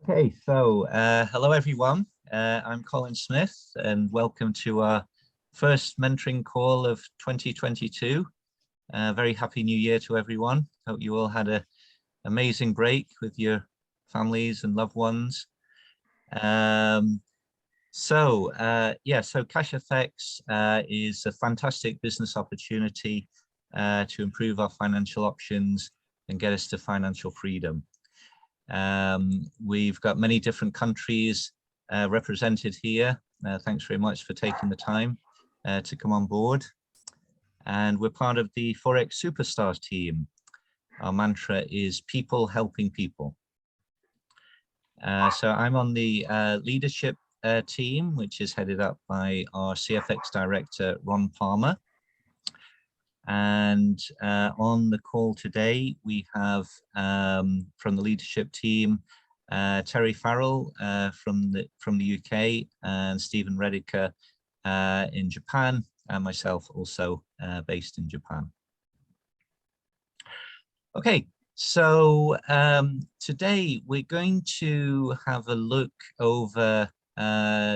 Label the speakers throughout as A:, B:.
A: Hello everyone. I'm Colin Smith and welcome to our first mentoring call of 2022. Very happy new year to everyone. Hope you all had an amazing break with your families and loved ones. CashFX is a fantastic business opportunity to improve our financial options and get us to financial freedom. We've got many different countries represented here. Thanks very much for taking the time to come on board. And we're part of the Forex Superstars team. Our mantra is people helping people. So I'm on the leadership team, which is headed up by our CFX director, Ron Palmer. And on the call today, we have from the leadership team, Terry Farrell from the UK and Stephen Rediker in Japan, and myself also based in Japan. Okay, so today we're going to have a look over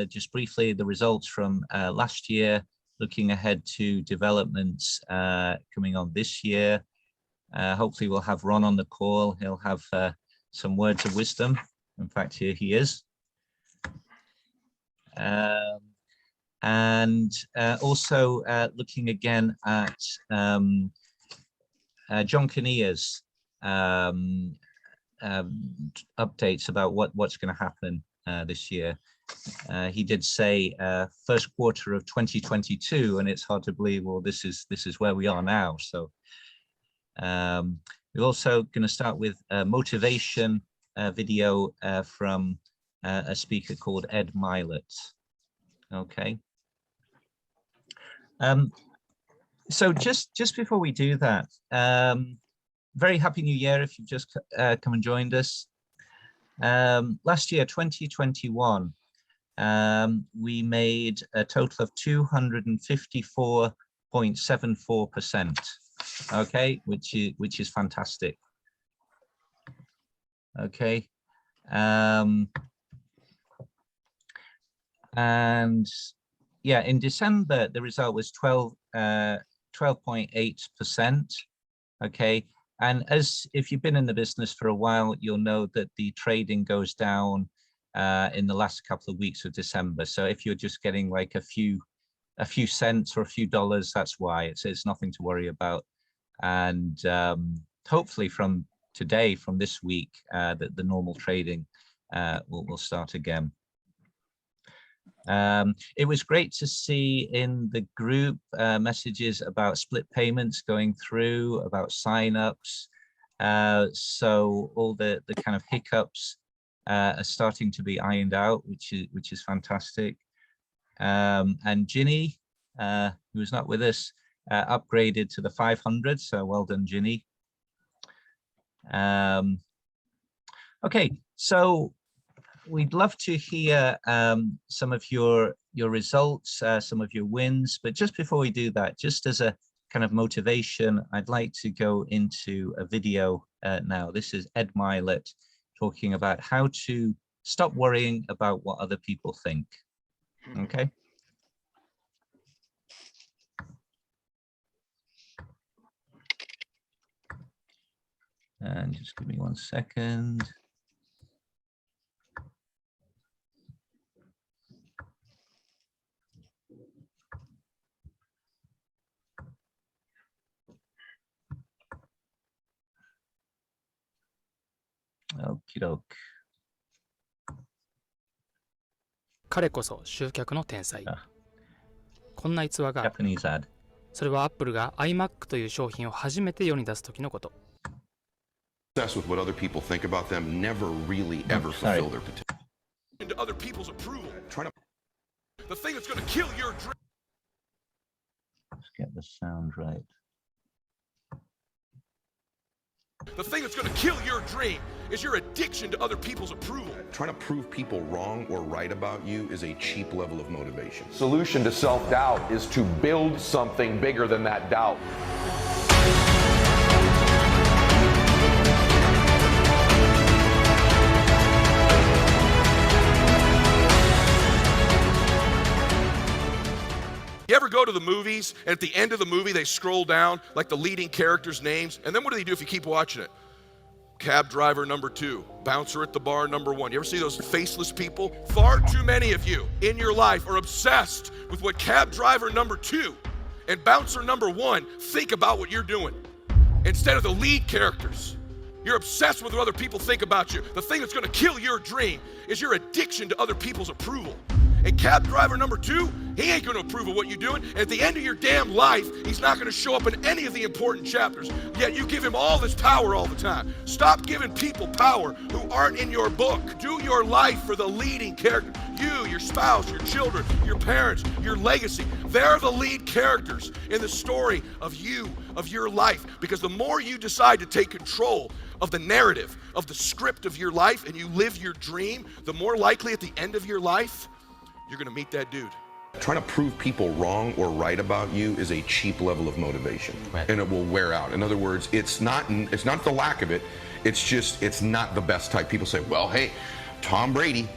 A: just briefly the results from last year, looking ahead to developments coming on this year. Hopefully we'll have Ron on the call. He'll have some words of wisdom. In fact, here he is. Also looking again at John Kinnear's updates about what's going to happen this year. He did say first quarter of 2022, and it's hard to believe, well, this is where we are now. So we're also going to start with a motivation video from a speaker called Ed Mylett. Okay. So just before we do that, very happy new year if you've just come and joined us. Last year, 2021, we made a total of 254.74%. Okay, which is fantastic. Okay, and yeah, in December the result was 12.8%. Okay. And if you've been in the business for a while, you'll know that the trading goes down in the last couple of weeks of December. So if you're just getting like a few cents or a few dollars, that's why. It's nothing to worry about. And hopefully from today, from this week, the normal trading will start again. It was great to see in the group messages about split payments going through, about signups. So all the kind of hiccups are starting to be ironed out, which is fantastic. And Ginny, who is not with us, upgraded to the 500. So well done, Ginny. Okay, so we'd love to hear some of your results, some of your wins. But just before we do that, just as a kind of motivation, I'd like to go into a video now. This is Ed Mylett talking about how to stop worrying about what other people think. Okay. And just give me 1 second. Okie doke.
B: 彼こそ集客の天才。こんな逸話がある。
A: Japanese ad.
B: それはアップルが iMac という商品を初めて世に出す時のこと。
C: Obsessed with what other people think about them, never really ever fulfill their potential.
D: Into other people's approval. Trying to. The thing that's going to kill your dream.
A: Let's get the sound right.
D: The thing that's going to kill your dream is your addiction to other people's approval.
C: Trying to prove people wrong or right about you is a cheap level of motivation.
E: Solution to self-doubt is to build something bigger than that doubt.
D: to the movies, and at the end of the movie, they scroll down, like the leading characters' names, and then what do they do if you keep watching it? Cab driver number 2, bouncer at the bar number 1. You ever see those faceless people? Far too many of you in your life are obsessed with what cab driver number 2 and bouncer number 1 think about what you're doing, instead of the lead characters. You're obsessed with what other people think about you. The thing that's gonna kill your dream is your addiction to other people's approval. And cab driver number 2, he ain't gonna approve of what you're doing. And at the end of your damn life, he's not gonna show up in any of the important chapters. Yet you give him all this power all the time. Stop giving people power who aren't in your book. Do your life for the leading character. You, your spouse, your children, your parents, your legacy. They're the lead characters in the story of you, of your life. Because the more you decide to take control of the narrative, of the script of your life, and you live your dream, the more likely at the end of your life, you're gonna meet that dude.
C: Trying to prove people wrong or right about you is a cheap level of motivation,
F: right,
C: and it will wear out. In other words, it's not the lack of it, it's not the best type. People say, well, hey, Tom Brady,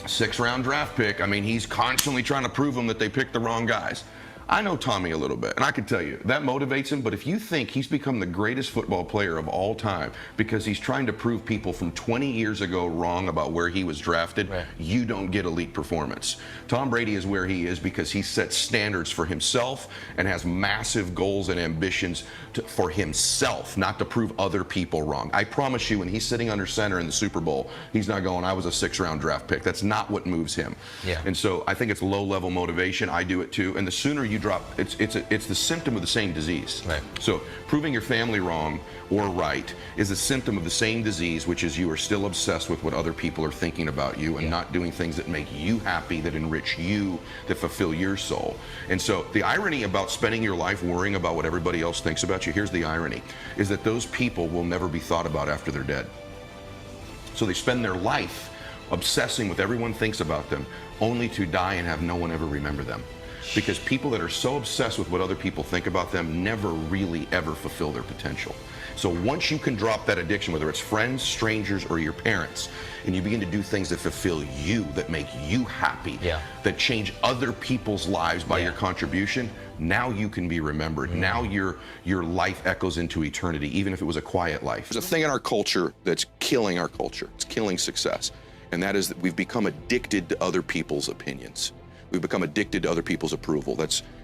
C: 6th-round draft pick, I mean, he's constantly trying to prove them that they picked the wrong guys. I know Tommy a little bit, and I can tell you, that motivates him, but if you think he's become the greatest football player of all time because he's trying to prove people from 20 years ago wrong about where he was drafted,
F: right,
C: you don't get elite performance. Tom Brady is where he is because he sets standards for himself and has massive goals and ambitions for himself, not to prove other people wrong. I promise you, when he's sitting under center in the Super Bowl, he's not going, I was a 6th-round draft pick. That's not what moves him.
F: Yeah.
C: And so I think it's low-level motivation. I do it too. And the sooner you drop, it's the symptom of the same disease.
F: Right.
C: So proving your family wrong or right is a symptom of the same disease, which is you are still obsessed with what other people are thinking about you and
F: yeah,
C: not doing things that make you happy, that enrich you, that fulfill your soul. And so the irony about spending your life worrying about what everybody else thinks about you, here's the irony, is that those people will never be thought about after they're dead. So they spend their life obsessing with everyone thinks about them, only to die and have no one ever remember them. Because people that are so obsessed with what other people think about them never really ever fulfill their potential. So once you can drop that addiction, whether it's friends, strangers, or your parents, and you begin to do things that fulfill you, that make you happy,
F: yeah,
C: that change other people's lives by
F: yeah,
C: your contribution, now you can be remembered.
F: Mm-hmm.
C: Now your life echoes into eternity, even if it was a quiet life.
G: There's a thing in our culture that's killing our culture. It's killing success. And that is that we've become addicted to other people's opinions. We've become addicted to other people's approval.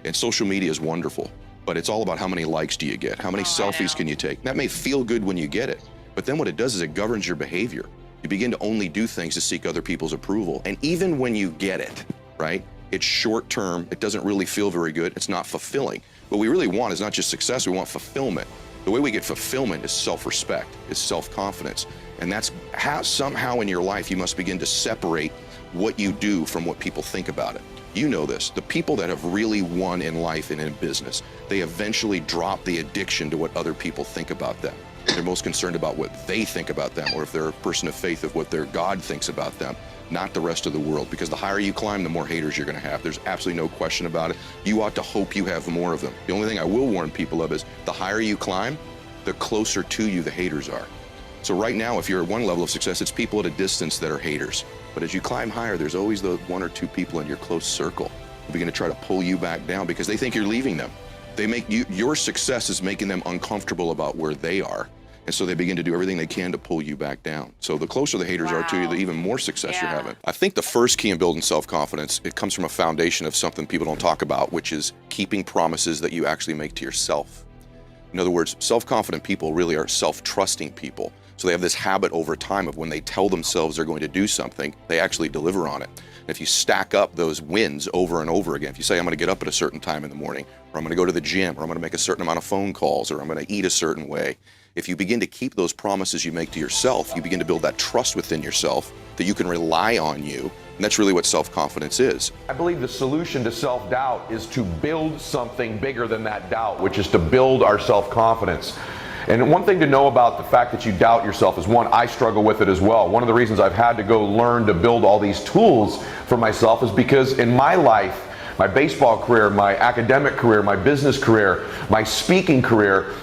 G: And social media is wonderful, but it's all about how many likes do you get? How many selfies can you take? That may feel good when you get it, but then what it does is it governs your behavior. You begin to only do things to seek other people's approval. And even when you get it, right, it's short term, it doesn't really feel very good, it's not fulfilling. What we really want is not just success, we want fulfillment. The way we get fulfillment is self-respect, is self-confidence. And that's how somehow in your life you must begin to separate what you do from what people think about it. You know this, the people that have really won in life and in business, they eventually drop the addiction to what other people think about them. They're most concerned about what they think about them, or if they're a person of faith, of what their God thinks about them, not the rest of the world. Because the higher you climb, the more haters you're gonna have. There's absolutely no question about it. You ought to hope you have more of them. The only thing I will warn people of is the higher you climb, the closer to you the haters are. So right now, if you're at one level of success, it's people at a distance that are haters. But as you climb higher, there's always the 1 or 2 people in your close circle who begin to try to pull you back down because they think you're leaving them. They make you, your success is making them uncomfortable about where they are. And so they begin to do everything they can to pull you back down. So the closer the haters are to you, the even more success you're having. I think the first key in building self-confidence, it comes from a foundation of something people don't talk about, which is keeping promises that you actually make to yourself. In other words, self-confident people really are self-trusting people. So they have this habit over time of when they tell themselves they're going to do something, they actually deliver on it. And if you stack up those wins over and over again, if you say, I'm going to get up at a certain time in the morning, or I'm going to go to the gym, or I'm going to make a certain amount of phone calls, or I'm going to eat a certain way, if you begin to keep those promises you make to yourself, you begin to build that trust within yourself that you can rely on you. And that's really what self-confidence is.
E: I believe the solution to self-doubt is to build something bigger than that doubt, which is to build our self-confidence. And one thing to know about the fact that you doubt yourself is, one, I struggle with it as well. One of the reasons I've had to go learn to build all these tools for myself is because in my life, my baseball career, my academic career, my business career, my speaking career,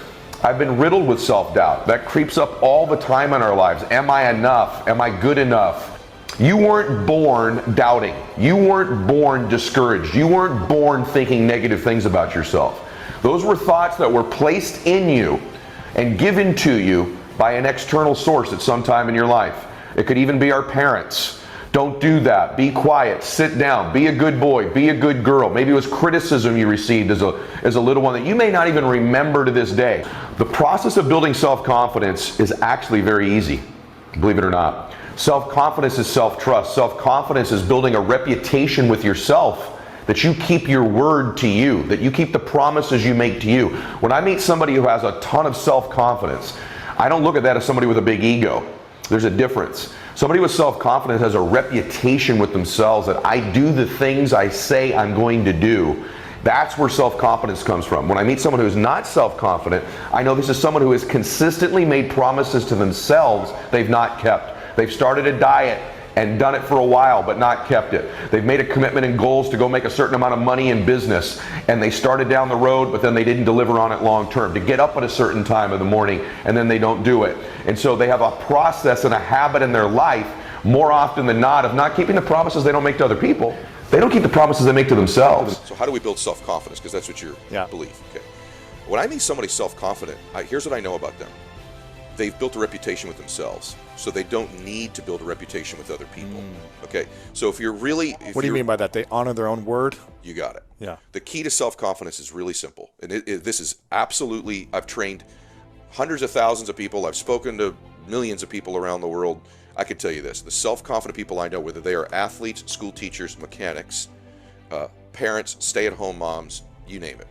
E: I've been riddled with self-doubt. That creeps up all the time in our lives. Am I enough? Am I good enough? You weren't born doubting. You weren't born discouraged. You weren't born thinking negative things about yourself. Those were thoughts that were placed in you and given to you by an external source at some time in your life. It could even be our parents. Don't do that. Be quiet. Sit down. Be a good boy. Be a good girl. Maybe it was criticism you received as a little one that you may not even remember to this day. The process of building self-confidence is actually very easy, believe it or not. Self-confidence is self-trust. Self-confidence is building a reputation with yourself that you keep your word to you, that you keep the promises you make to you. When I meet somebody who has a ton of self-confidence, I don't look at that as somebody with a big ego. There's a difference. Somebody with self-confidence has a reputation with themselves that I do the things I say I'm going to do. That's where self-confidence comes from. When I meet someone who's not self-confident, I know this is someone who has consistently made promises to themselves they've not kept. They've started a diet and done it for a while but not kept it. They've made a commitment and goals to go make a certain amount of money in business, and they started down the road but then they didn't deliver on it long term, to get up at a certain time in the morning and then they don't do it. And so they have a process and a habit in their life more often than not of not keeping the promises they don't make to other people. They don't keep the promises they make to themselves.
G: So how do we build self-confidence? Because that's what you believe. Okay. When I meet somebody self-confident, here's what I know about them. They've built a reputation with themselves, so they don't need to build a reputation with other people. Okay, so if you're really...
F: What do you mean by that? They honor their own word?
G: You got it.
F: Yeah.
G: The key to self-confidence is really simple. And this is absolutely... I've trained hundreds of thousands of people. I've spoken to millions of people around the world. I can tell you this. The self-confident people I know, whether they are athletes, school teachers, mechanics, parents, stay-at-home moms, you name it,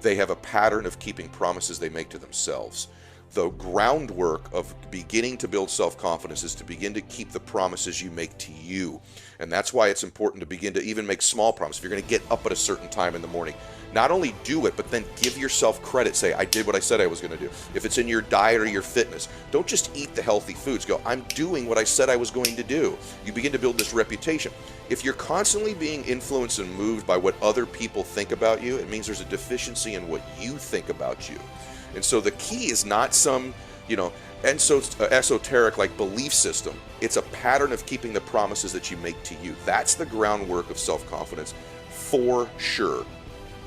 G: they have a pattern of keeping promises they make to themselves. The groundwork of beginning to build self-confidence is to begin to keep the promises you make to you. And that's why it's important to begin to even make small promises. If you're going to get up at a certain time in the morning, not only do it, but then give yourself credit. Say, I did what I said I was going to do. If it's in your diet or your fitness, don't just eat the healthy foods. Go, I'm doing what I said I was going to do. You begin to build this reputation. If you're constantly being influenced and moved by what other people think about you, it means there's a deficiency in what you think about you. And so the key is not some, esoteric like belief system. It's a pattern of keeping the promises that you make to you. That's the groundwork of self-confidence for sure.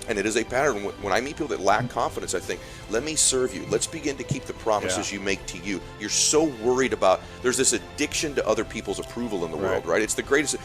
G: And it is a pattern. When I meet people that lack confidence, I think, let me serve you. Let's begin to keep the promises you make to you. You're so worried about, there's this addiction to other people's approval in the world, right? It's the greatest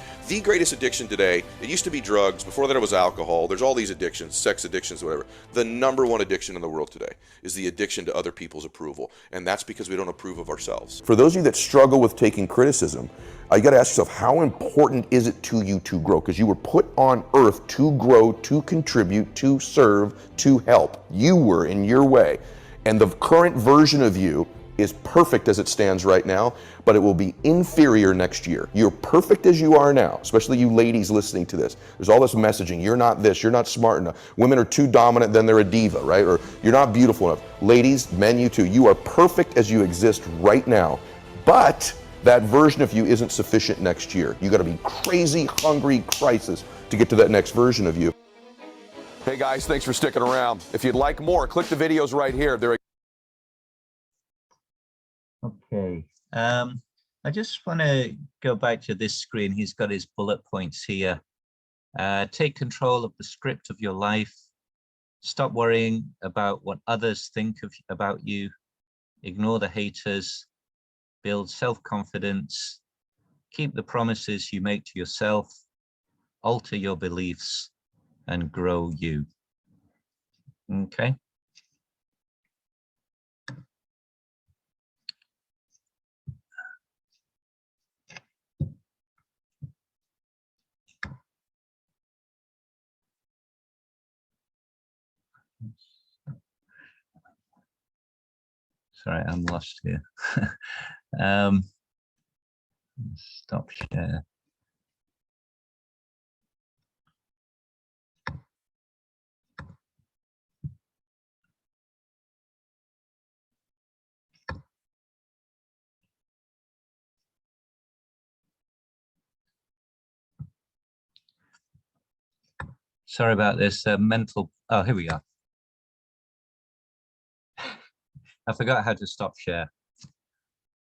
G: addiction today. It used to be drugs. Before that it was alcohol. There's all these addictions, sex addictions, whatever. The number one addiction in the world today is the addiction to other people's approval. And that's because we don't approve of ourselves.
C: For those of you that struggle with taking criticism, you got to ask yourself, how important is it to you to grow? Because you were put on earth to grow, to contribute, to serve, to help. You were in your way. And the current version of you is perfect as it stands right now, but it will be inferior next year. You're perfect as you are now, especially you ladies listening to this. There's all this messaging. You're not this, you're not smart enough. Women are too dominant, then they're a diva, right? Or you're not beautiful enough. Ladies, men, you too. You are perfect as you exist right now, but that version of you isn't sufficient next year. You got to be crazy, hungry, crisis to get to that next version of you.
E: Hey guys, thanks for sticking around. If you'd like more, click the videos right here.
A: Okay. I just want to go back to this screen. He's got his bullet points here. Take control of the script of your life. Stop worrying about what others think about you. Ignore the haters. Build self-confidence. Keep the promises you make to yourself. Alter your beliefs and grow you. Okay. Sorry, I'm lost here. Stop share. Sorry about this mental. Oh, here we are. I forgot how to stop share.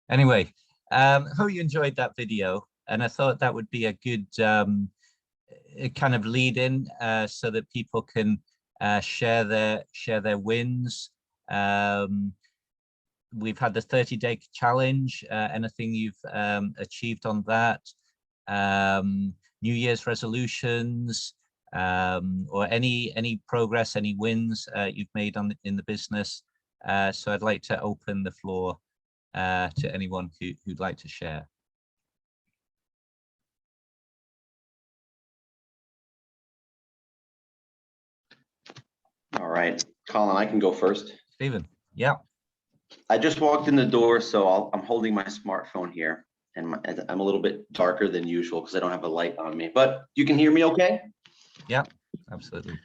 A: Anyway, hope you enjoyed that video. and I thought that would be a good kind of lead in so that people can share their wins. We've had the 30-day challenge. Anything you've achieved on that? New Year's resolutions, or any progress, any wins you've made in the business. So I'd like to open the floor to anyone who'd like to share.
H: All right, Colin, I can go first.
A: Stephen, yeah.
H: I just walked in the door, so I'm holding my smartphone here, and I'm a little bit darker than usual because I don't have a light on me, but you can hear me okay?
A: Yeah, absolutely.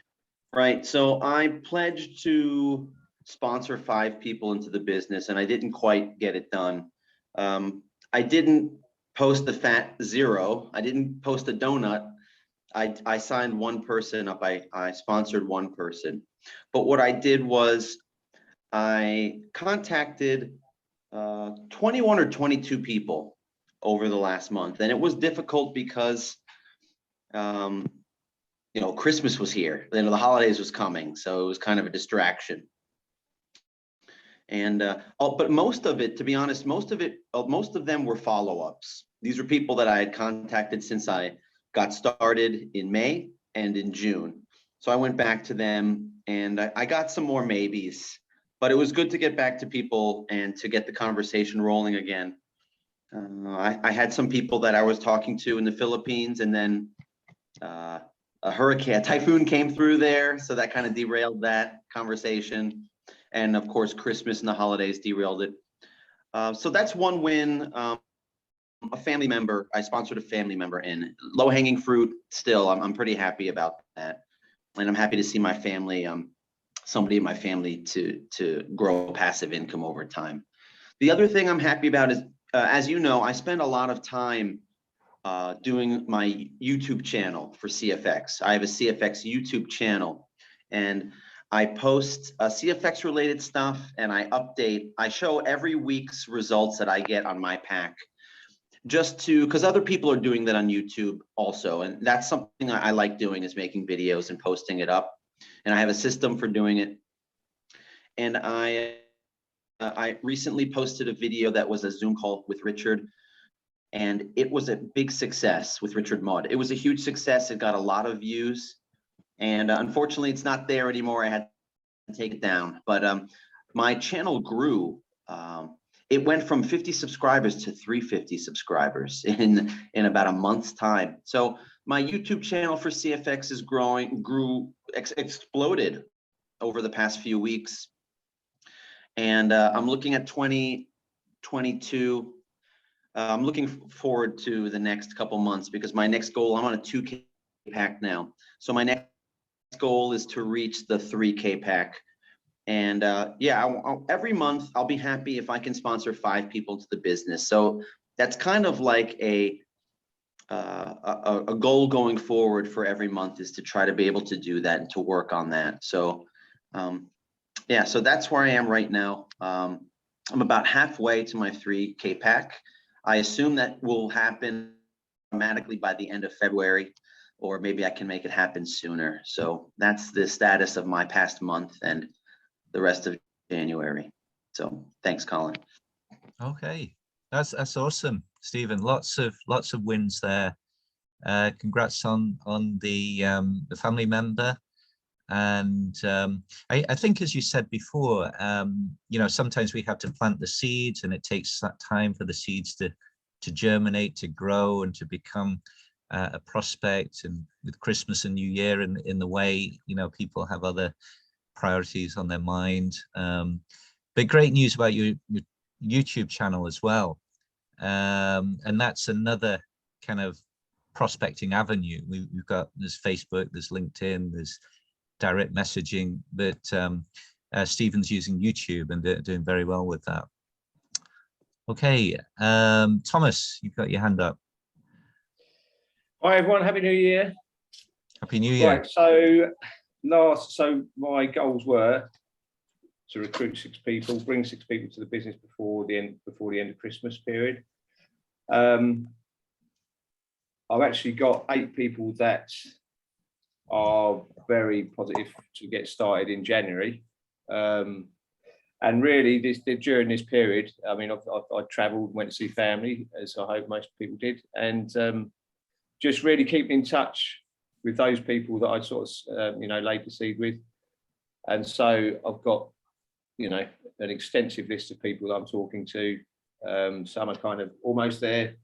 H: Right, so I pledged to sponsor 5 people into the business, and I didn't quite get it done. I didn't post the fat 0. I didn't post a donut. I signed one person up. I sponsored one person. But what I did was I contacted 21 or 22 people over the last month. And it was difficult because, Christmas was here. The holidays was coming. So it was kind of a distraction. And but most of it, to be honest, most of them were follow-ups. These are people that I had contacted since I got started in May and in June. So I went back to them and I got some more maybes, but it was good to get back to people and to get the conversation rolling again. I had some people that I was talking to in the Philippines, and then a typhoon came through there. So that kind of derailed that conversation. And of course, Christmas and the holidays derailed it. So that's one win. A family member, I sponsored a family member in low-hanging fruit. Still, I'm pretty happy about that. And I'm happy to see my family, somebody in my family to grow passive income over time. The other thing I'm happy about is, as you know, I spend a lot of time doing my YouTube channel for CFX. I have a CFX YouTube channel, and I post CFX related stuff, and I show every week's results that I get on my pack, because other people are doing that on YouTube also. And that's something I like doing, is making videos and posting it up. And I have a system for doing it. And I recently posted a video that was a Zoom call with Richard, and it was a big success with Richard Mudd. It was a huge success. It got a lot of views, and unfortunately it's not there anymore. I had to take it down, but my channel grew. It went from 50 subscribers to 350 subscribers in about a month's time. So my YouTube channel for CFX is exploded over the past few weeks. And I'm looking at 2022. I'm looking forward to the next couple months, because my next goal, I'm on a 2K pack now. So my next goal is to reach the 3K pack. And every month I'll be happy if I can sponsor 5 people to the business. So that's kind of like a goal going forward for every month, is to try to be able to do that and to work on that. So so that's where I am right now. I'm about halfway to my 3K pack. I assume that will happen automatically by the end of February, or maybe I can make it happen sooner. So that's the status of my past month and the rest of January. So thanks, Colin.
A: Okay, that's awesome, Stephen. Lots of wins there. Congrats on the family member. And I think, as you said before, sometimes we have to plant the seeds, and it takes that time for the seeds to germinate, to grow, and to become a prospect. And with Christmas and New Year in the way, people have other priorities on their mind. But great news about your YouTube channel as well. And that's another kind of prospecting avenue. There's Facebook, there's LinkedIn, there's direct messaging, but Stephen's using YouTube and doing very well with that. Okay, Thomas, you've got your hand up.
I: Hi everyone, Happy New Year.
A: Happy New Year.
I: Right, so my goals were to recruit 6 people, bring 6 people to the business before the end of Christmas period. I've actually got 8 people that are very positive to get started in January. And really, during this period, I mean, I travelled, went to see family, as I hope most people did, and just really keeping in touch with those people that I sort of, laid the seed with. And so I've got, an extensive list of people that I'm talking to. Some are kind of almost there,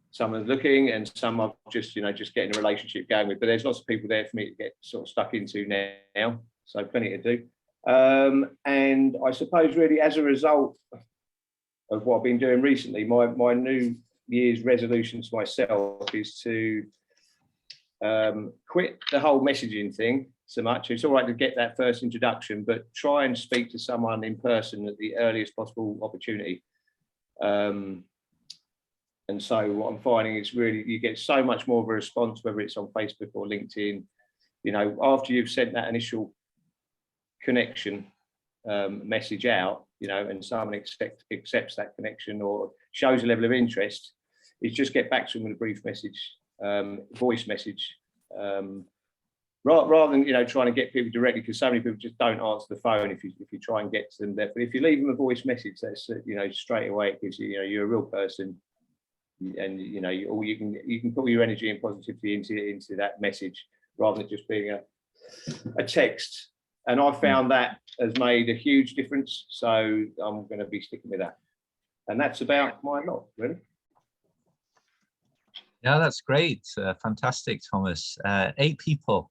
I: some are looking, and some are just getting a relationship going with. But there's lots of people there for me to get sort of stuck into now, so plenty to do. And I suppose really as a result of what I've been doing recently, my New Year's resolution to myself is to quit the whole messaging thing so much. It's all right to get that first introduction, but try and speak to someone in person at the earliest possible opportunity. And so what I'm finding is really you get so much more of a response, whether it's on Facebook or LinkedIn, after you've sent that initial connection message out, and someone accepts that connection or shows a level of interest, is just get back to them with a brief message, voice message, rather than trying to get people directly, because so many people just don't answer the phone if you try and get to them there. But if you leave them a voice message, that's straight away it gives you're a real person, and you can put your energy and positivity into that message rather than just being a text. And I found that has made a huge difference. So I'm going to be sticking with that. And that's about my lot, really.
A: Yeah, that's great. Fantastic, Thomas. 8 people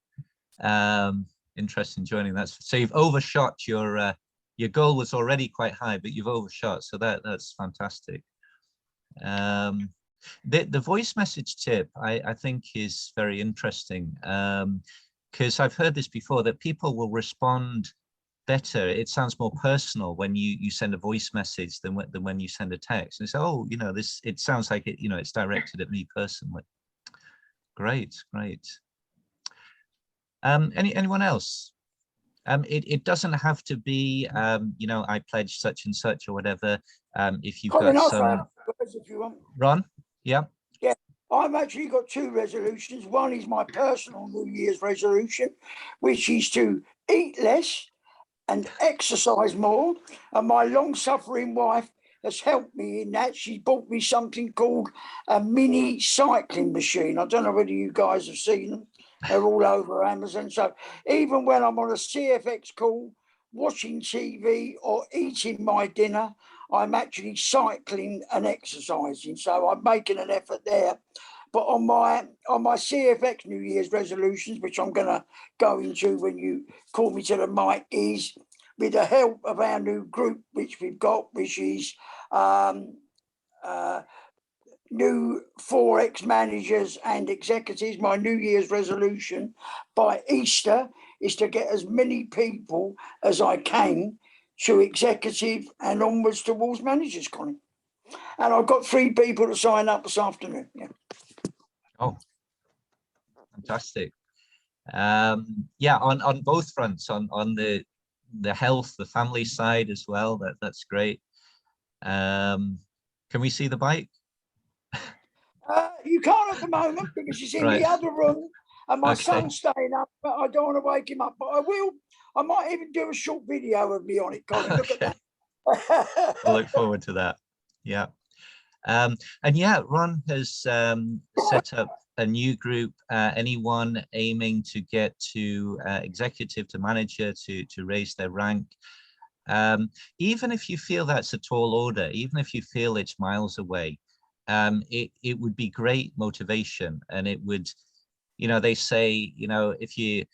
A: interested in joining. So you've overshot your goal was already quite high, but you've overshot. So that's fantastic. The voice message tip, I think, is very interesting. Because I've heard this before, that people will respond better. It sounds more personal when you send a voice message than when you send a text. And say, oh, it sounds like it, it's directed at me personally. Great. Anyone else? It doesn't have to be, I pledge such and such or whatever. If you've got some,
J: if you want.
A: Ron, yeah.
J: I've actually got 2 resolutions. One is my personal New Year's resolution, which is to eat less and exercise more. And my long-suffering wife has helped me in that. She bought me something called a mini cycling machine. I don't know whether you guys have seen them. They're all over Amazon. So even when I'm on a CFX call, watching TV or eating my dinner, I'm actually cycling and exercising. So I'm making an effort there. But on my CFX New Year's resolutions, which I'm going to go into when you call me to the mic, is with the help of our new group, which we've got, which is new Forex managers and executives. My New Year's resolution by Easter is to get as many people as I can to executive and onwards towards managers, Connie. And I've got 3 people to sign up this afternoon. Yeah.
A: Oh, fantastic. Yeah, on both fronts, on the health, the family side as well. That's great. Can we see the bike?
J: You can't at the moment because it's in the other room and my son's staying up, but I don't want to wake him up. But I will. I might even do a short video of me on it, Colin. Look at that.
A: I look forward to that. Yeah. And yeah, Ron has set up a new group. Anyone aiming to get to executive to manager to raise their rank. Even if you feel that's a tall order, even if you feel it's miles away, it would be great motivation. And it would, they say, if you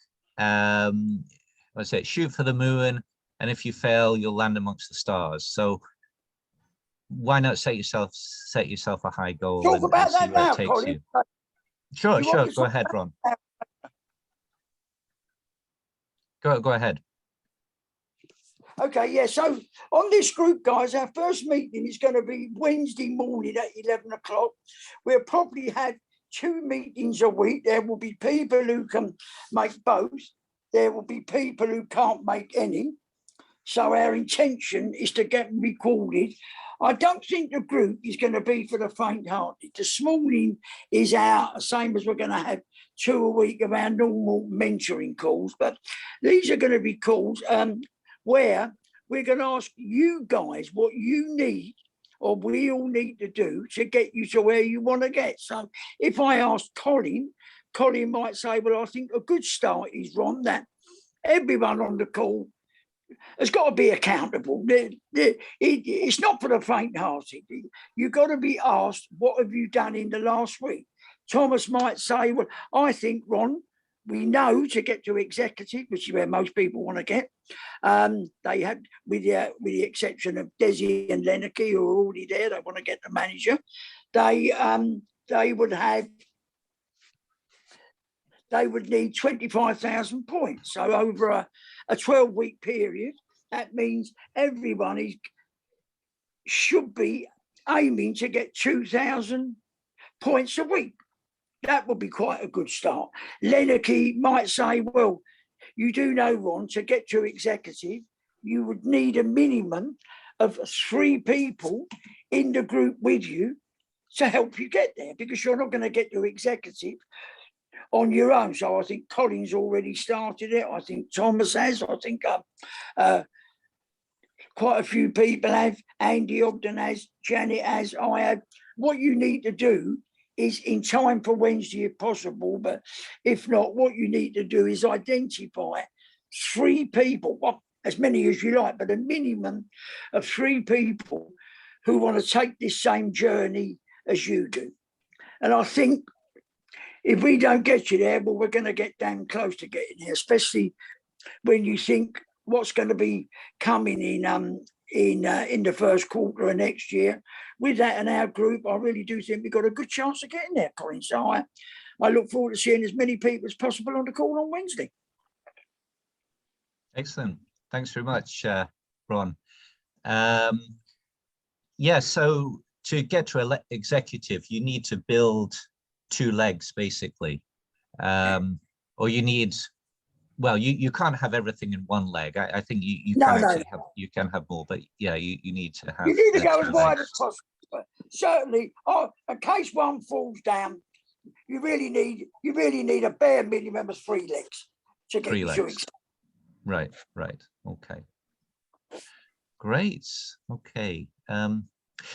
A: shoot for the moon, and if you fail, you'll land amongst the stars. So why not set yourself a high goal
J: Talk
A: and
J: about
A: see
J: that
A: where
J: now,
A: it takes
J: Colin.
A: you? Sure. Go ahead, Ron. Go ahead.
J: Okay, yeah. So on this group, guys, our first meeting is going to be Wednesday morning at 11 o'clock. We'll probably have 2 meetings a week. There will be people who can make both. There will be people who can't make any. So our intention is to get recorded. I don't think the group is going to be for the faint-hearted. This morning is our same as we're going to have 2 a week of our normal mentoring calls, but these are going to be calls where we're going to ask you guys what you need or we all need to do to get you to where you want to get. So if I ask Colin might say, well, I think a good start is, Ron, that everyone on the call has got to be accountable. It's not for the faint-hearted. You've got to be asked, what have you done in the last week? Thomas might say, well, I think, Ron, we know to get to executive, which is where most people want to get. They have, with the exception of Desi and Leneke, who are already there, they want to get the manager. They would need 25,000 points. So over a 12-week period, that means everyone should be aiming to get 2,000 points a week. That would be quite a good start. Leneke might say, well, you do know, Ron, to get to executive, you would need a minimum of 3 people in the group with you to help you get there, because you're not going to get to executive on your own. So I think Colin's already started it. I think Thomas has. I think quite a few people have. Andy Ogden has. Janet has. I have. What you need to do is, in time for Wednesday if possible, but if not, what you need to do is identify 3 people, well, as many as you like, but a minimum of 3 people who want to take this same journey as you do. And I think if we don't get you there, well, we're going to get damn close to getting there, especially when you think what's going to be coming in the first quarter of next year. With that in our group, I really do think we've got a good chance of getting there, Colin. So I look forward to seeing as many people as possible on the call on Wednesday.
A: Excellent. Thanks very much, Ron. Yeah, so to get to executive, you need to build 2 legs, basically. Or you need, well, you can't have everything in 1 leg. I think you can have more, but yeah, you need to have.
J: You need to go as wide as possible. But certainly, in case one falls down, you really need a bare minimum of 3 legs to get
A: 3
J: you
A: legs.
J: to.
A: Right. Okay. Great. Okay.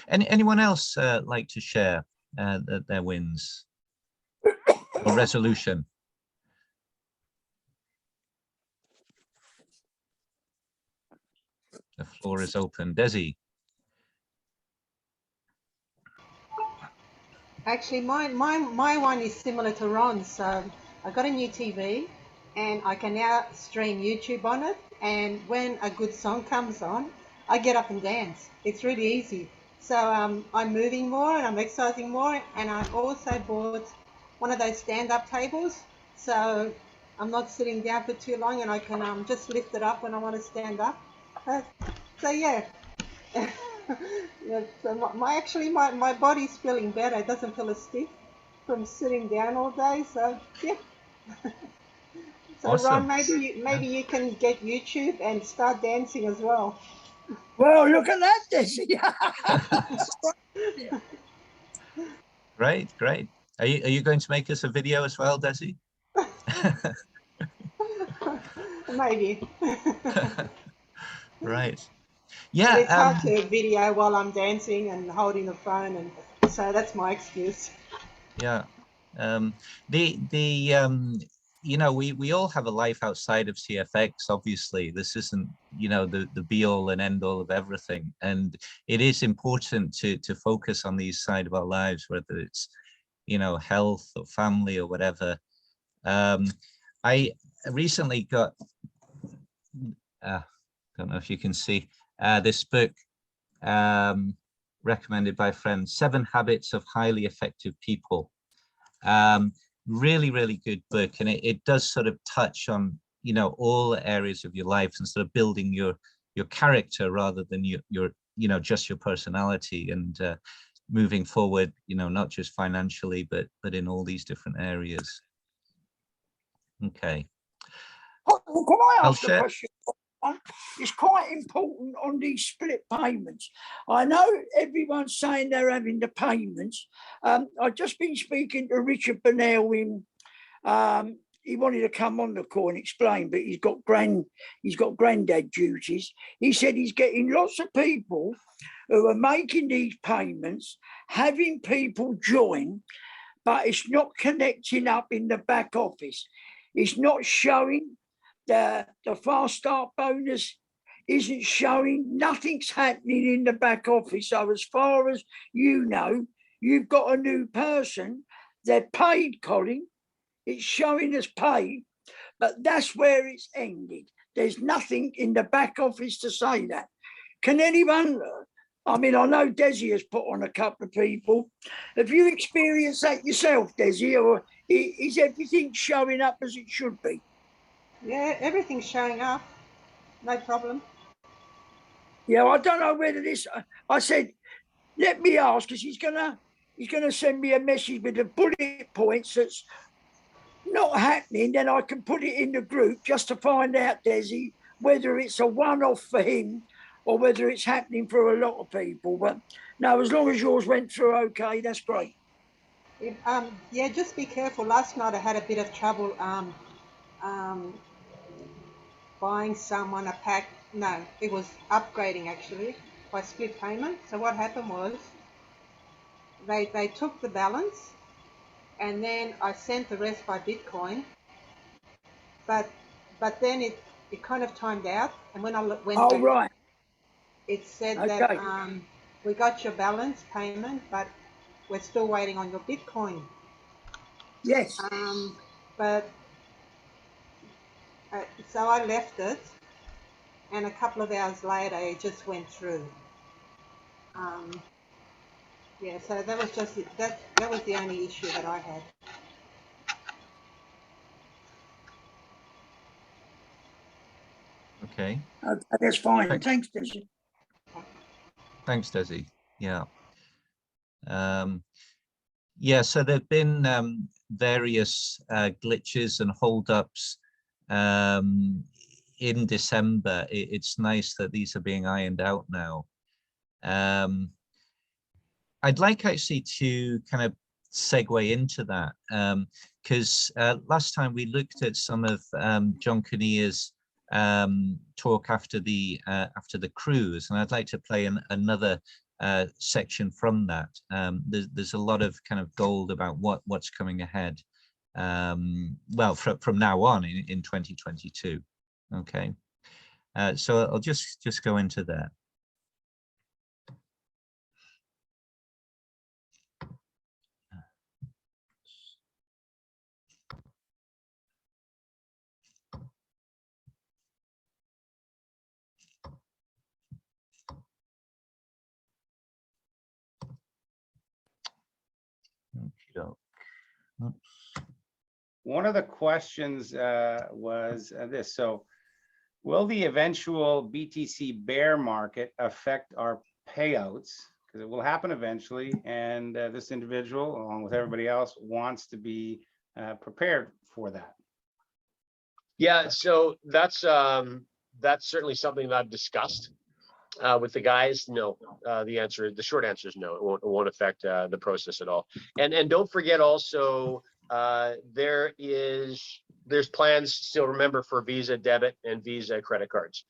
A: Anyone else like to share their wins or resolution? The floor is open. Desi.
K: Actually, my one is similar to Ron's. I got a new TV, and I can now stream YouTube on it. And when a good song comes on, I get up and dance. It's really easy. So I'm moving more and I'm exercising more. And I also bought one of those stand-up tables. So I'm not sitting down for too long, and I can just lift it up when I want to stand up. So yeah. Yeah, so my body's feeling better. It doesn't feel as stiff from sitting down all day. So yeah. So
A: Awesome.
K: Ron, maybe you can get YouTube and start dancing as well.
J: Well, look at that, Desi.
A: Great. Are you going to make us a video as well, Desi?
K: Maybe.
A: Right. Yeah.
K: But it's hard to video while I'm dancing and holding the phone, and so that's my excuse.
A: Yeah. You know, we all have a life outside of CFX. Obviously, this isn't, you know, the be all and end all of everything, and it is important to focus on these side of our lives, whether it's, you know, health or family or whatever. I recently got, don't know if you can see this book recommended by a friend, 7 Habits of Highly Effective People. Really good book, and it does sort of touch on, you know, all areas of your life and sort of building your character rather than your you know, just your personality, and moving forward, you know, not just financially but in all these different areas. Okay.
J: Can I ask a question? It's quite important on these split payments. I know everyone's saying they're having the payments. I've just been speaking to Richard Burnell in. He wanted to come on the call and explain, but he's got granddad duties. He said he's getting lots of people who are making these payments, having people join, but it's not connecting up in the back office. It's not showing. The fast start bonus isn't showing. Nothing's happening in the back office. So as far as you know, you've got a new person. They're paid, Colin. It's showing as paid, but that's where it's ended. There's nothing in the back office to say that. Can anyone, I mean, I know Desi has put on a couple of people. Have you experienced that yourself, Desi, or is everything showing up as it should be?
K: Yeah, everything's showing up. No problem.
J: Yeah, I don't know whether this, I said, let me ask, because he's gonna send me a message with the bullet points that's not happening, then I can put it in the group just to find out, Desi, whether it's a one-off for him or whether it's happening for a lot of people. But no, as long as yours went through okay, that's great.
K: Yeah, just be careful. Last night I had a bit of trouble buying someone a pack. No, it was upgrading actually by split payment. So what happened was they took the balance and then I sent the rest by Bitcoin. But then it kind of timed out, and when I went back,
J: right.
K: It said that we got your balance payment, but we're still waiting on your Bitcoin.
J: Yes.
K: But so I left it, and a couple of hours later it just went through. Yeah, so that was just that was the only issue that I had.
A: Okay.
J: That's fine. Thanks, Desi.
A: Thanks, Desi. Yeah. Yeah, so there have been various glitches and holdups in December. It's nice that these are being ironed out now. I'd like actually to kind of segue into that because last time we looked at some of John Kinnear's talk after the cruise, and I'd like to play another section from that. There's a lot of kind of gold about what's coming ahead. Well, from now on in 2022. Okay, so I'll just go into that.
L: One of the questions was this. So will the eventual BTC bear market affect our payouts? Because it will happen eventually. And this individual, along with everybody else, wants to be prepared for that.
M: Yeah, so that's certainly something that I've discussed with the guys. No, the short answer is no. It won't affect the process at all. And don't forget also, there's plans still, remember, for Visa debit and Visa credit cards.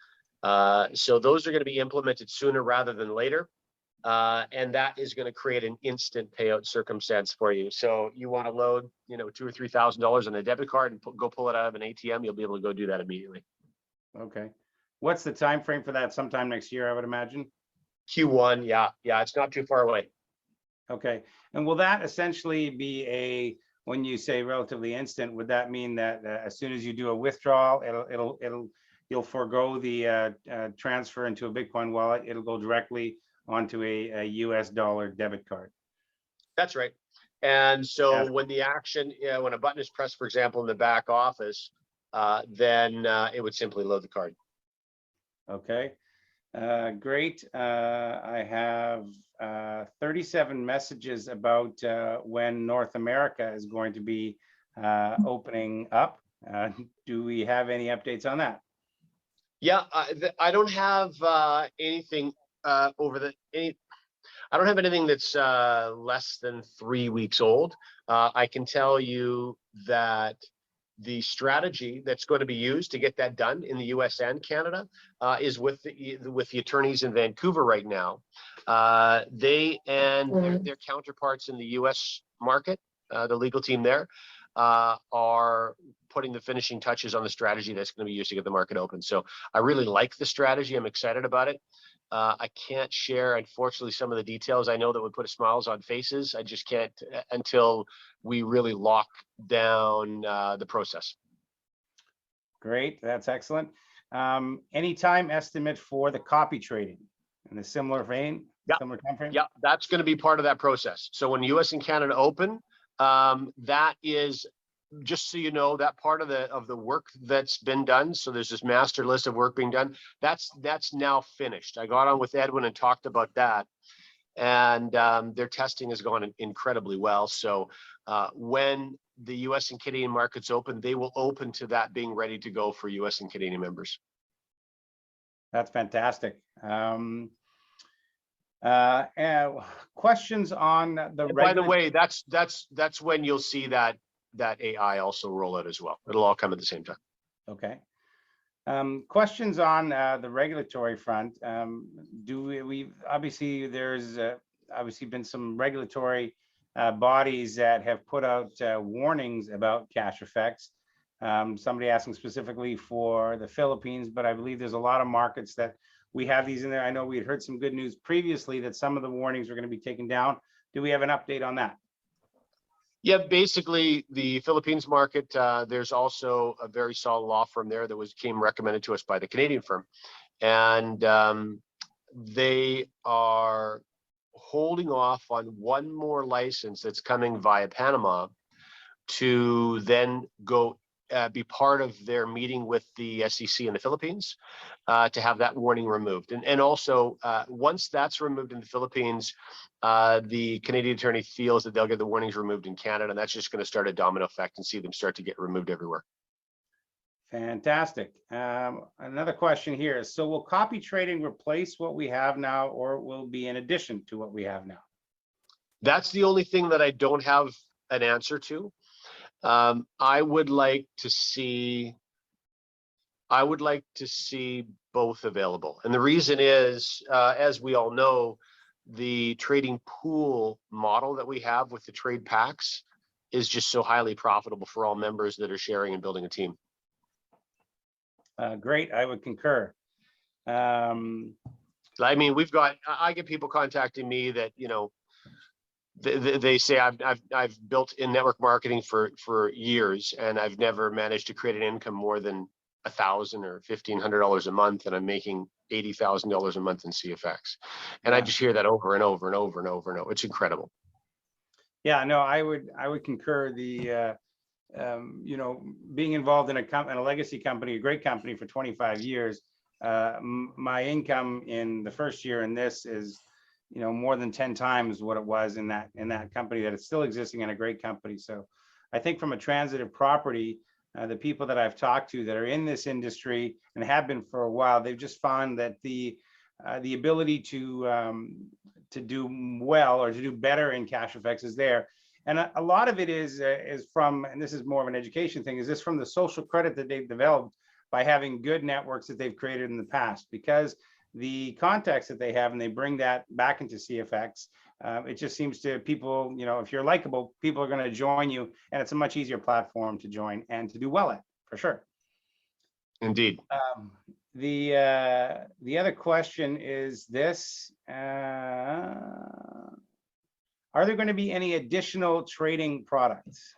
M: So those are going to be implemented sooner rather than later. And that is going to create an instant payout circumstance for you. So you want to load, $2,000 or $3,000 on a debit card and go pull it out of an ATM, you'll be able to go do that immediately.
L: Okay. What's the time frame for that? Sometime next year, I would imagine.
M: Q1, yeah, it's not too far away.
L: Okay. And will that essentially be when you say relatively instant, would that mean that as soon as you do a withdrawal, you'll forego the transfer into a Bitcoin wallet, it'll go directly onto a US dollar debit card?
M: That's right. And so when the action, when a button is pressed, for example, in the back office, then it would simply load the card.
L: Okay, great. I have 37 messages about when North America is going to be opening up. Do we have any updates on that?
M: Yeah, I don't have anything I don't have anything that's less than 3 weeks old. I can tell you that the strategy that's going to be used to get that done in the US and Canada is with the attorneys in Vancouver right now. They and their counterparts in the US market, the legal team there, are putting the finishing touches on the strategy that's going to be used to get the market open. So I really like the strategy. I'm excited about it. I can't share, unfortunately, some of the details. I know that would put smiles on faces. I just can't until we really lock down the process.
L: Great, that's excellent. Any time estimate for the copy trading in a similar vein?
M: Yeah,
L: similar time frame?
M: Yeah, that's going to be part of that process. So when US and Canada open, that is, just so you know, that part of the work that's been done. So there's this master list of work being done. That's now finished. I got on with Edwin and talked about that, and their testing has gone incredibly well. So when the US and Canadian markets open, they will open to that being ready to go for US and Canadian members.
L: That's fantastic. Questions on the
M: And by the way, that's when you'll see that AI also roll out as well. It'll all come at the same time.
L: Okay. Questions on the regulatory front. We obviously there's obviously been some regulatory bodies that have put out warnings about cash effects. Somebody asking specifically for the Philippines, but I believe there's a lot of markets that we have these in there. I know we had heard some good news previously that some of the warnings are going to be taken down. Do we have an update on that?
M: Yeah, basically the Philippines market, there's also a very solid law firm there that came recommended to us by the Canadian firm. And they are holding off on one more license that's coming via Panama to then go be part of their meeting with the SEC in the Philippines to have that warning removed. And also, once that's removed in the Philippines, the Canadian attorney feels that they'll get the warnings removed in Canada, and that's just going to start a domino effect and see them start to get removed everywhere.
L: Fantastic. Another question here. So will copy trading replace what we have now, or will it be in addition to what we have now?
M: That's the only thing that I don't have an answer to. I would like to see both available. And the reason is, as we all know, the trading pool model that we have with the trade packs is just so highly profitable for all members that are sharing and building a team.
L: Great, I would concur.
M: I mean, I get people contacting me that, you know, they say I've built in network marketing for years, and I've never managed to create an income more than $1,000 or $1,500 a month, and I'm making $80,000 a month in CFX. And I just hear that over and over and over and over and over. It's incredible.
L: Yeah, no, I would concur. The you know, being involved in a legacy company, a great company for 25 years, my income in the first year in this is, you know, more than 10 times what it was in that company that is still existing in a great company. So I think from a transitive property, the people that I've talked to that are in this industry and have been for a while, they've just found that the ability to do well or to do better in cash effects is there. And a lot of it is from, and this is more of an education thing, is this from the social credit that they've developed by having good networks that they've created in the past, because the contacts that they have and they bring that back into CFX, it just seems to people, you know, if you're likable, people are going to join you, and it's a much easier platform to join and to do well at, for sure.
M: Indeed.
L: The other question is this: are there going to be any additional trading products?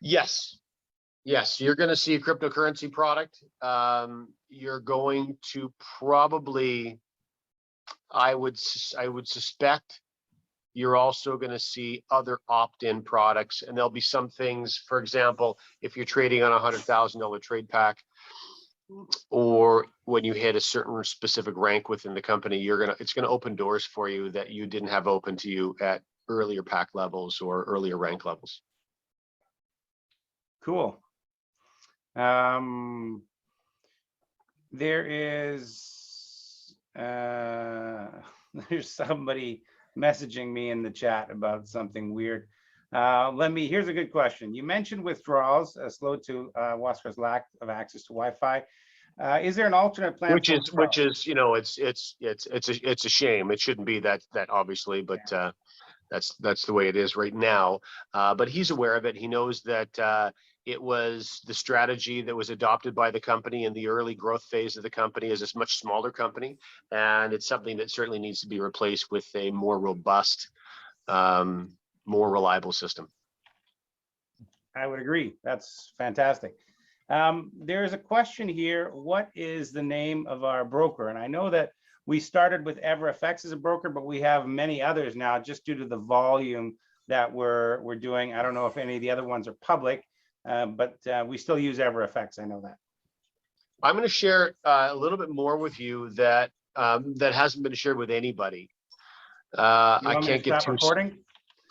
M: Yes. Yes, you're going to see a cryptocurrency product. You're going to probably, I would suspect, you're also going to see other opt-in products, and there'll be some things. For example, if you're trading on a $100,000 trade pack, or when you hit a certain specific rank within the company, it's going to open doors for you that you didn't have open to you at earlier pack levels or earlier rank levels.
L: Cool. there is there's somebody messaging me in the chat about something weird. Here's a good question. You mentioned withdrawals slow to Waskar's lack of access to Wi-Fi. Is there an alternate plan?
M: Which is, you know, it's a shame. It shouldn't be that obviously, but that's the way it is right now. But he's aware of it. He knows that it was the strategy that was adopted by the company in the early growth phase of the company as a much smaller company, and it's something that certainly needs to be replaced with a more robust, more reliable system.
L: I would agree. That's fantastic. There's a question here. What is the name of our broker? And I know that we started with EverFX as a broker, but we have many others now just due to the volume that we're doing. I don't know if any of the other ones are public, but we still use EverFX. I know that.
M: I'm going to share a little bit more with you that that hasn't been shared with anybody. I can't get too recording.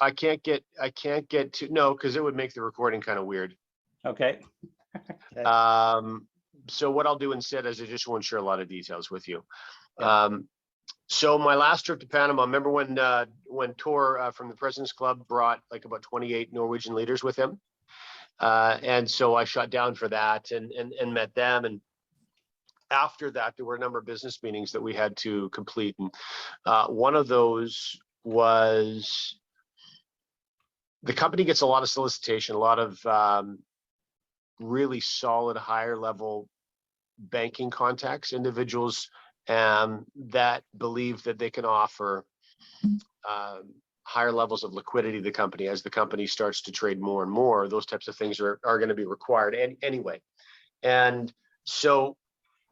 M: I can't get to no, because it would make the recording kind of weird.
L: Okay.
M: So what I'll do instead is I just won't share a lot of details with you. So my last trip to Panama, remember when Tor from the President's Club brought like about 28 Norwegian leaders with him? And so I shut down for that and met them. And after that, there were a number of business meetings that we had to complete. And one of those was the company gets a lot of solicitation, a lot of really solid higher level banking contacts, individuals that believe that they can offer higher levels of liquidity to the company as the company starts to trade more and more. Those types of things are going to be required anyway. And so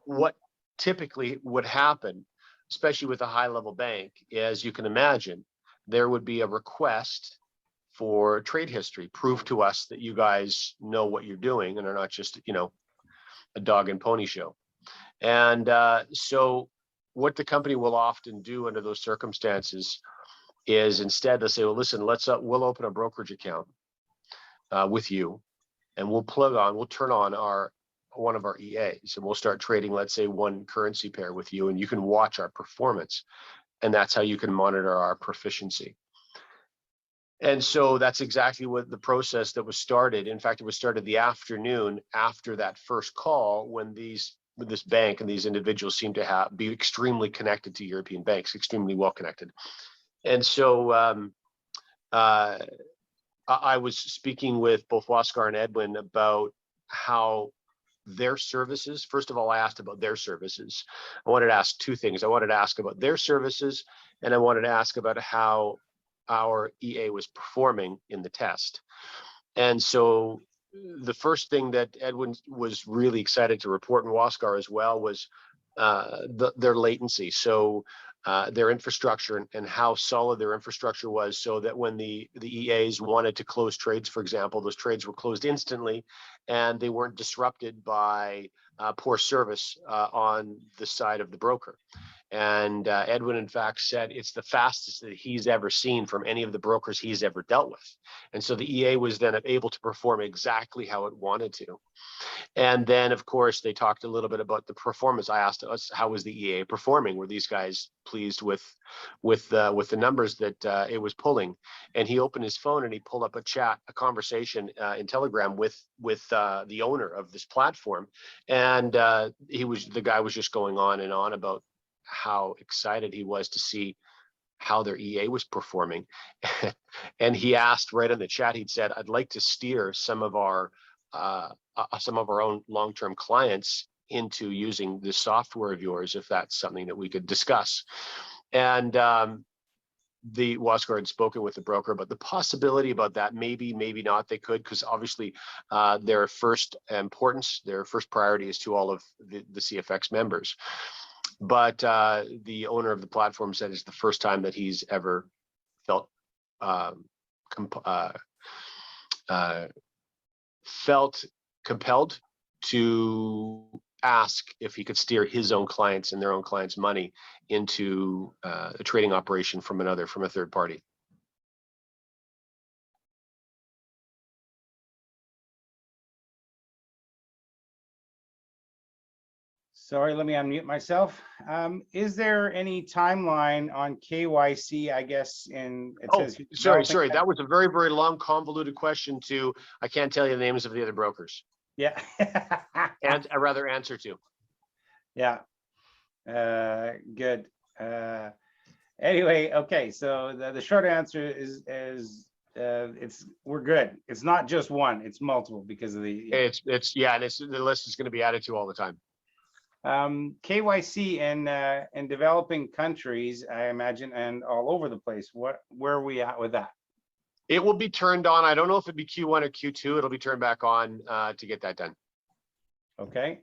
M: what typically would happen, especially with a high level bank, as you can imagine, there would be a request for trade history. Prove to us that you guys know what you're doing and are not just, you know, a dog and pony show. And so what the company will often do under those circumstances is instead they'll say, well, listen, we'll open a brokerage account with you, and we'll turn on one of our EAs, and we'll start trading, let's say, one currency pair with you, and you can watch our performance. And that's how you can monitor our proficiency. And so that's exactly what the process that was started. In fact, it was started the afternoon after that first call when this bank and these individuals seem to be extremely connected to European banks, extremely well connected. And so I was speaking with both Waskar and Edwin about how their services, first of all, I asked about their services. I wanted to ask two things. I wanted to ask about their services, and I wanted to ask about how our EA was performing in the test. And so the first thing that Edwin was really excited to report, and Waskar as well, was their latency. So their infrastructure and how solid their infrastructure was, so that when the EAs wanted to close trades, for example, those trades were closed instantly and they weren't disrupted by poor service on the side of the broker. And Edwin, in fact, said it's the fastest that he's ever seen from any of the brokers he's ever dealt with. And so the EA was then able to perform exactly how it wanted to. And then, of course, they talked a little bit about the performance. I asked us, how was the EA performing? Were these guys pleased with the numbers that it was pulling? And he opened his phone and he pulled up a conversation in Telegram with the owner of this platform. And the guy was just going on and on about how excited he was to see how their EA was performing. And he asked right in the chat, he'd said, I'd like to steer some of our own long-term clients into using this software of yours, if that's something that we could discuss. And the Waskar had spoken with the broker about the possibility about that. Maybe not, they could, because obviously their first importance, their first priority is to all of the CFX members. But the owner of the platform said it's the first time that he's ever felt compelled to ask if he could steer his own clients and their own clients' money into a trading operation from a third party.
L: Sorry, let me unmute myself. Is there any timeline on KYC, I guess, it
M: Oh,
L: says.
M: sorry. That was a very, very long, convoluted question to, I can't tell you the names of the other brokers.
L: Yeah.
M: And I rather answer to.
L: Yeah. Good. Anyway, okay, so the short answer is we're good. It's not just one, it's multiple because of the.
M: It's the list is going to be added to all the time.
L: KYC in developing countries, I imagine, and all over the place. Where are we at with that?
M: It will be turned on. I don't know if it'd be Q1 or Q2. It'll be turned back on to get that done.
L: Okay.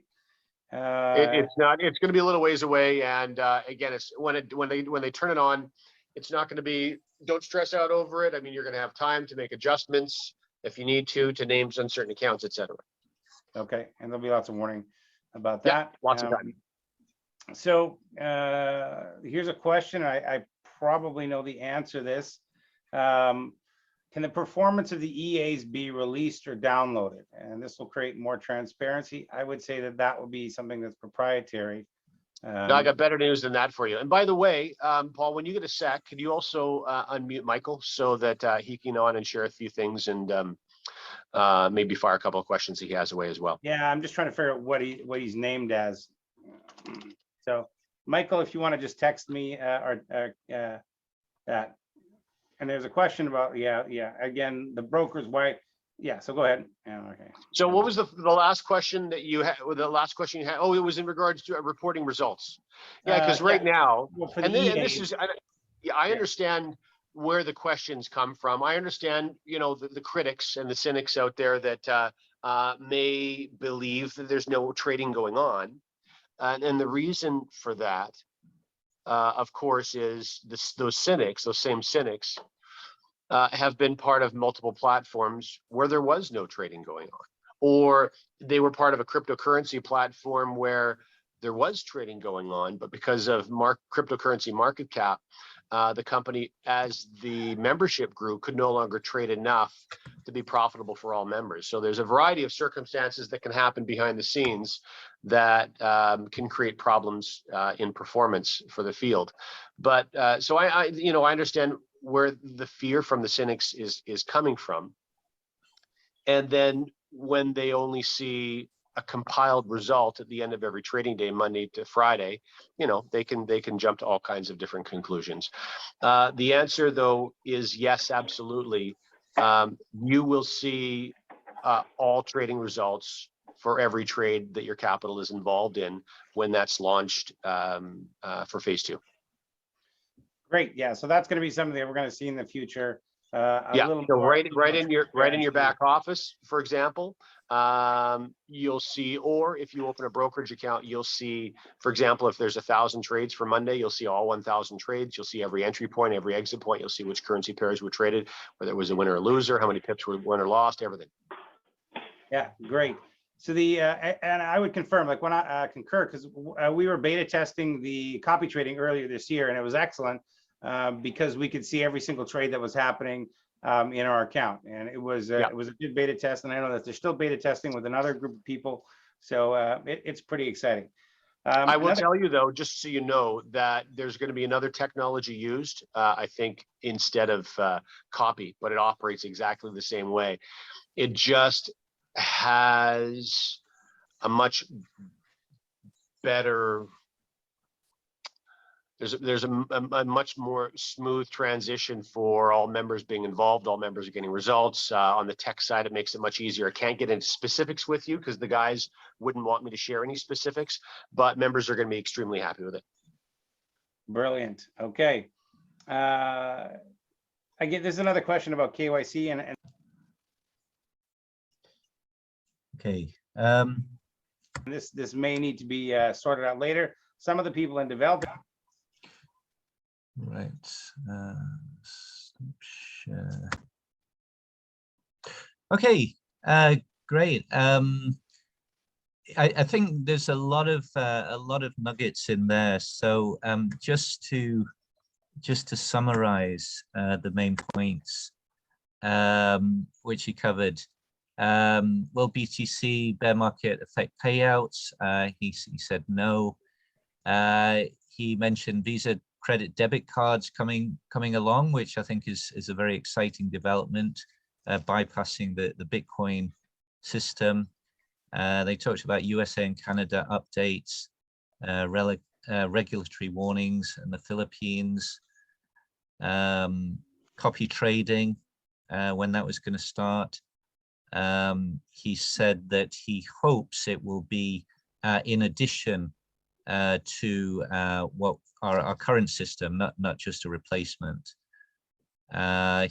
M: It's not. It's going to be a little ways away, and again, it's when they turn it on, it's not going to be. Don't stress out over it. I mean, you're going to have time to make adjustments if you need to names on certain accounts, etc.
L: Okay, and there'll be lots of warning about that.
M: Lots of time.
L: So here's a question. I probably know the answer to this. Can the performance of the EAs be released or downloaded? And this will create more transparency. I would say that would be something that's proprietary.
M: No, I got better news than that for you. And by the way, Paul, when you get a sec, could you also unmute Michael so that he can on and share a few things and maybe fire a couple of questions he has away as well.
L: Yeah, I'm just trying to figure out what he's named as. So, Michael, if you want to just text me that. And there's a question about again the brokers why. Yeah, so go ahead. Yeah, okay.
M: So what was the last question that you had? The last question you had? Oh, it was in regards to reporting results. Yeah, because right now, and this is, I understand where the questions come from. I understand, the critics and the cynics out there that may believe that there's no trading going on, and the reason for that, of course, is those same cynics. Have been part of multiple platforms where there was no trading going on, or they were part of a cryptocurrency platform where there was trading going on, but because of cryptocurrency market cap, the company, as the membership grew, could no longer trade enough to be profitable for all members. So there's a variety of circumstances that can happen behind the scenes that can create problems in performance for the field. But so I understand where the fear from the cynics is coming from. And then when they only see a compiled result at the end of every trading day, Monday to Friday, they can jump to all kinds of different conclusions. The answer, though, is yes, absolutely. You will see all trading results for every trade that your capital is involved in when that's launched for phase 2.
L: Great. Yeah. So that's going to be something that we're going to see in the future.
M: So right in your back office, for example, you'll see, or if you open a brokerage account, you'll see, for example, if there's 1,000 trades for Monday, you'll see all 1,000 trades. You'll see every entry point, every exit point. You'll see which currency pairs were traded, whether it was a winner or loser, how many pips were won or lost, everything.
L: Yeah, great. So and I would confirm, like when I concur, because we were beta testing the copy trading earlier this year, and it was excellent. Because we could see every single trade that was happening in our account, and it was a good beta test. And I know that they're still beta testing with another group of people, so it's pretty exciting.
M: I will tell you though, just so you know, that there's going to be another technology used, I think, instead of copy, but it operates exactly the same way. It just has a much better. There's a much more smooth transition for all members being involved. All members are getting results. On the tech side, it makes it much easier. I can't get into specifics with you because the guys wouldn't want me to share any specifics, but members are going to be extremely happy with it.
L: Brilliant. Okay. There's another question about KYC and
A: okay.
L: This may need to be sorted out later. Some of the people in development.
A: Right. Share. Okay. Great. I think there's a lot of nuggets in there. So just to summarize the main points which he covered. Will BTC bear market affect payouts? He said no. He mentioned Visa credit debit cards coming along, which I think is a very exciting development, bypassing the Bitcoin system. They talked about USA and Canada updates, regulatory warnings in the Philippines, copy trading, when that was going to start. He said that he hopes it will be in addition to what our current system, not just a replacement.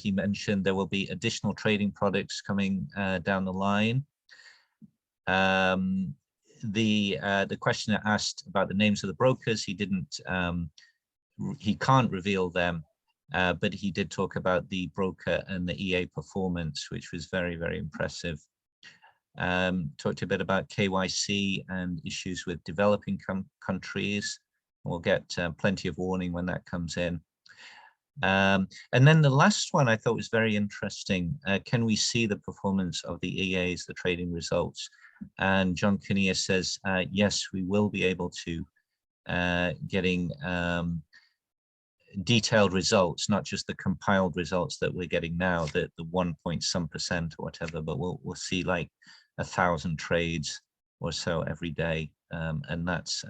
A: He mentioned there will be additional trading products coming down the line. The questioner asked about the names of the brokers. He can't reveal them, but he did talk about the broker and the EA performance, which was very, very impressive. Talked a bit about KYC and issues with developing countries. We'll get plenty of warning when that comes in. And then the last one I thought was very interesting. Can we see the performance of the EAs, the trading results? And John Kinnear says, yes, we will be able to getting detailed results, not just the compiled results that we're getting now, the 1.some% or whatever, but we'll see like 1,000 trades or so every day. And that's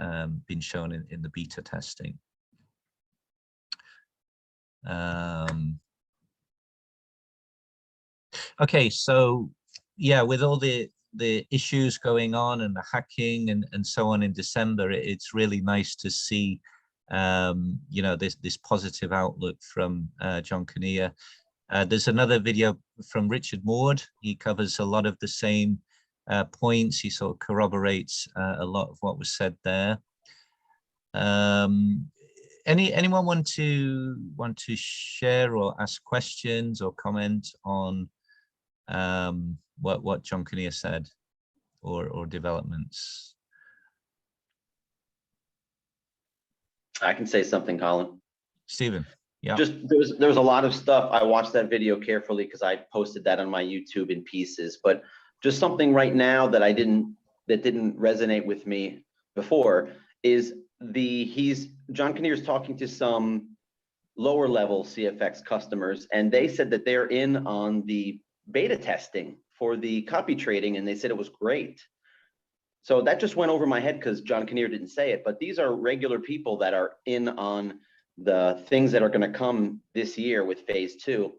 A: been shown in the beta testing. Okay, so yeah, with all the issues going on and the hacking and so on in December, it's really nice to see you know, this positive outlook from John Kinnear. There's another video from Richard Maude. He covers a lot of the same points. He sort of corroborates a lot of what was said there. Anyone want to share or ask questions or comment on what John Kinnear said or developments?
H: I can say something, Colin.
A: Stephen, yeah.
H: Just there was a lot of stuff. I watched that video carefully because I posted that on my YouTube in pieces. But just something right now that didn't resonate with me before is John Kinnear's talking to some lower level CFX customers, and they said that they're in on the beta testing for the copy trading, and they said it was great. So that just went over my head because John Kinnear didn't say it, but these are regular people that are in on the things that are going to come this year with phase 2.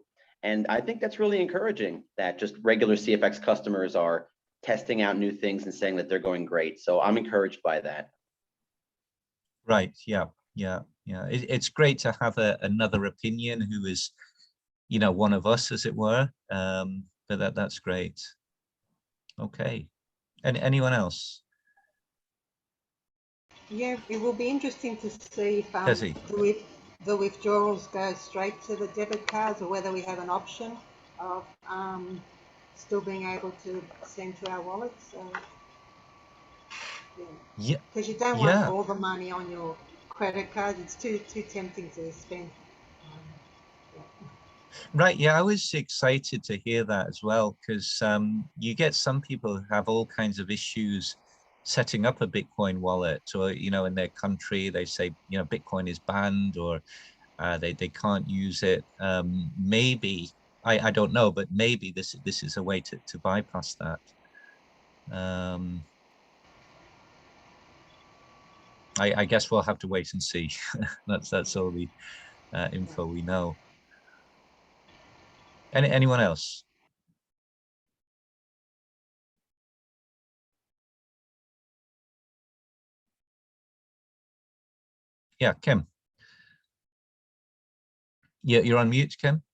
H: And I think that's really encouraging that just regular CFX customers are testing out new things and saying that they're going great. So I'm encouraged by that.
A: Right. Yeah. It's great to have another opinion who is, you know, one of us, as it were. But that's great. Okay. And anyone else?
K: Yeah, it will be interesting to see if the withdrawals go straight to the debit cards or whether we have an option of still being able to send to our wallets. So, yeah, because you don't want all the money on your credit card. It's too tempting to spend.
A: Right, yeah, I was excited to hear that as well, because you get some people who have all kinds of issues setting up a Bitcoin wallet, or, you know, in their country, they say, you know, Bitcoin is banned, or they can't use it. Maybe, I don't know, but maybe this is a way to bypass that. I guess we'll have to wait and see. That's all the info we know. Anyone else? Yeah, Kim. Yeah, you're on mute, Kim.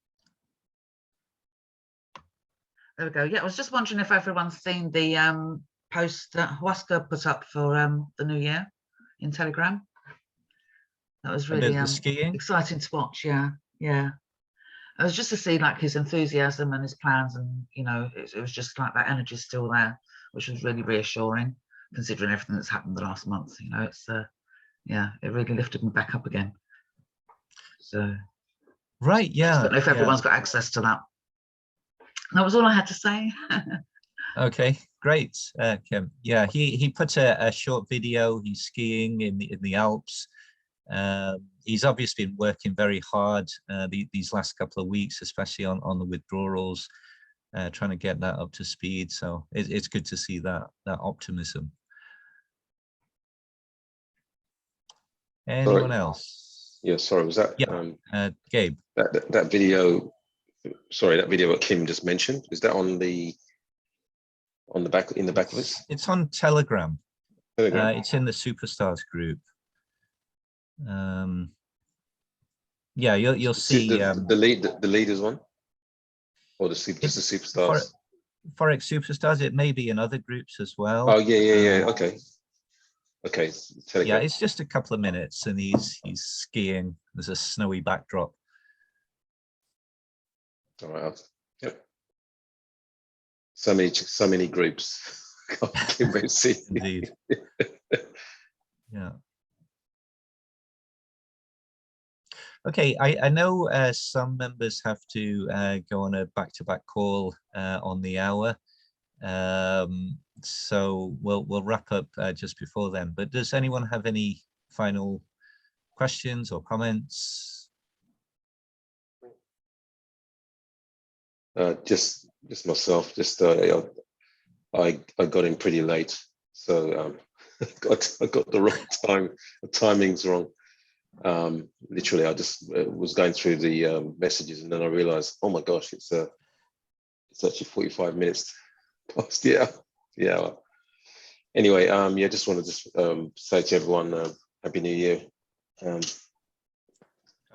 N: There we go. Yeah, I was just wondering if everyone's seen the post that Huasca put up for the new year in Telegram. That was really exciting to watch. Yeah. It was just to see like his enthusiasm and his plans, and you know, it was just like that energy still there, which was really reassuring considering everything that's happened the last month. You know, it's yeah, it really lifted me back up again. So
A: right, yeah.
N: I don't know if everyone's got access to that. That was all I had to say.
A: Okay, great, Kim. Yeah, he put a short video. He's skiing in the Alps. He's obviously been working very hard these last couple of weeks, especially on the withdrawals, trying to get that up to speed. So it's good to see that optimism. Anyone else?
O: Yeah, sorry, was that
A: Gabe?
O: That video, sorry, that video that Kim just mentioned, is that on the back, in the back of it?
A: It's on Telegram.
O: Telegram.
A: It's in the Superstars group. Yeah, you'll see
O: the leaders one, or just the Superstars.
A: Forex Superstars. It may be in other groups as well.
O: Oh yeah. Okay. Telegram.
A: Yeah, it's just a couple of minutes, and he's skiing. There's a snowy backdrop.
O: All right. Yep. So many groups.
A: Indeed. Yeah. Okay, I know some members have to go on a back-to-back call on the hour, so we'll wrap up just before then. But does anyone have any final questions or comments?
O: Just myself. I got in pretty late, so I got the wrong time. The timing's wrong. Literally, I just was going through the messages, and then I realized, oh my gosh, it's actually 45 minutes past the hour. Anyway, yeah, just want to say to everyone, Happy New Year.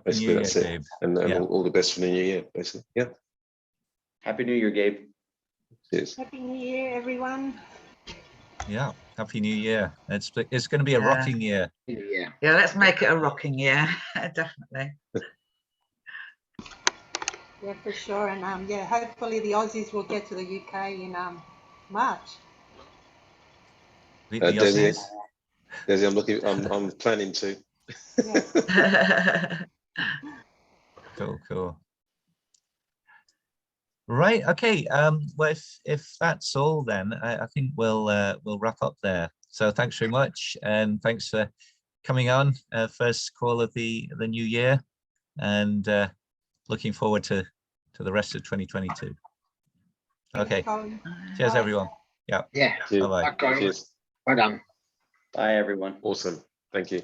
O: Basically, that's it. Gabe. And all the best for the new year, basically. Yeah.
H: Happy New Year, Gabe.
O: Cheers.
K: Happy New Year, everyone.
A: Yeah, Happy New Year. It's going to be a rocking year.
N: Yeah, let's make it a rocking year. Definitely.
K: Yeah, for sure. And yeah, hopefully the Aussies will get to the UK in March.
O: Desi, I'm planning to.
A: Cool. Right. Okay. Well, if that's all, then I think we'll wrap up there. So thanks very much, and thanks for coming on. First call of the new year, and looking forward to the rest of 2022. Okay. Cheers, everyone. Yeah.
O: Cheers.
A: Bye-bye.
O: Cheers.
H: Well done. Bye, everyone.
O: Awesome. Thank you.